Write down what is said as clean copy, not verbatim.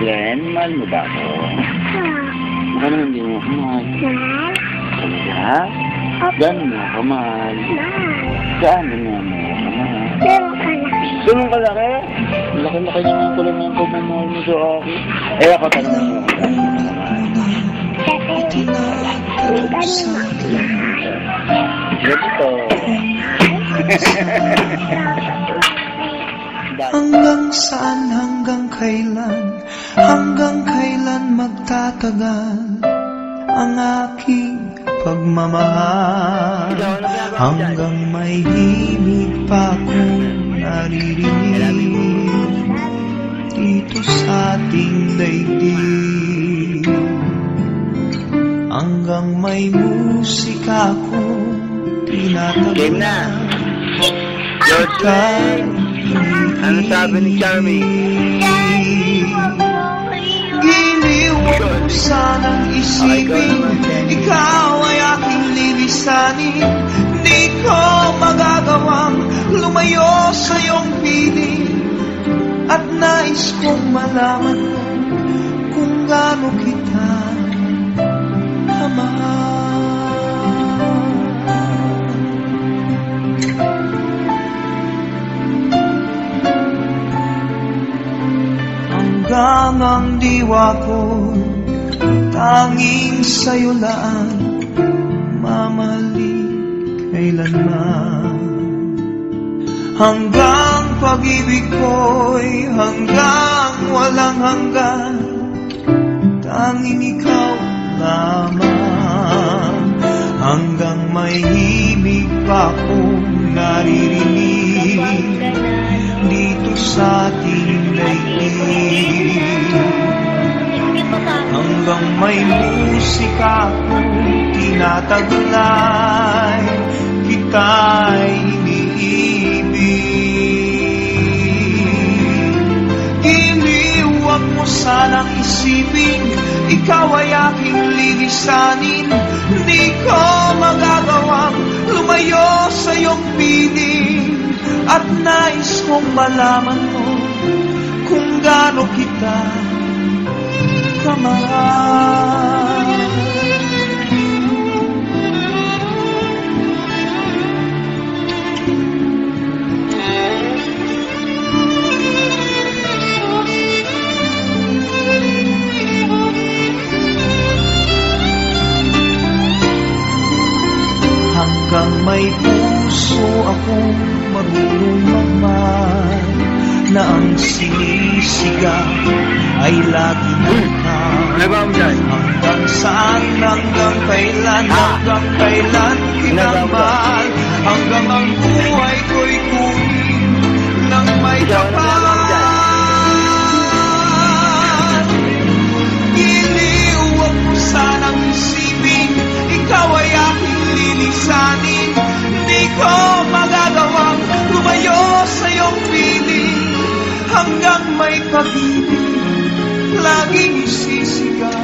Glenn, mahal mo ba ako? Baka naman hindi mo ako mahal. Mahal? Talaga? Gano'n mo ako mahal? Saan mo ako mahal? Ganun ka laki? Laki-laki naman ko lang ang pagmamahal mo sa akin. Eh ako tanong mo ako. Ganito. Hanggang saan, hanggang kailan magtatagal ang aking pagmamahal? Hanggang may himig pa akong naririnig dito sa ating daigdig. Hanggang may musika akong tinataglan. Ano sabi ni Charmy? Giliw mo sanang isipin, ikaw ay aking lilisanin. Di ko magagawang lumayo sa iyong piling. At nais kong malaman mo kung gaano kita kamahal. Hanggang ang diwa ko tanging sa'yo lang mamahalin kailanman. Hanggang pag-ibig ko'y hanggang walang hanggan, tanging ikaw lamang. Hanggang may himig pa akong naririnig dito sa ating daigdig. Hanggang may musika akong tinataglay, kita'y iniibig. Iniwag mo sanang isipin, ikaw ay aking lilisanin. Di ko magagawang lumayo sa iyong piling. At nais kong malaman mo kung gaano kita kamahal. Hanggang may puso akong marunong magmahal, na ang sinisigaw ay lagi ng hanggang saan, hanggang kailan, hanggang kailan kita mahal. Hanggang ang buhay ko'y kunin ng may kapal. Iniuwag mo sanang isipin, ikaw ay aking lilisanin. Di ko magagawang lumayo sa iyong piling. Hanggang may pag-ibig laging isisigaw.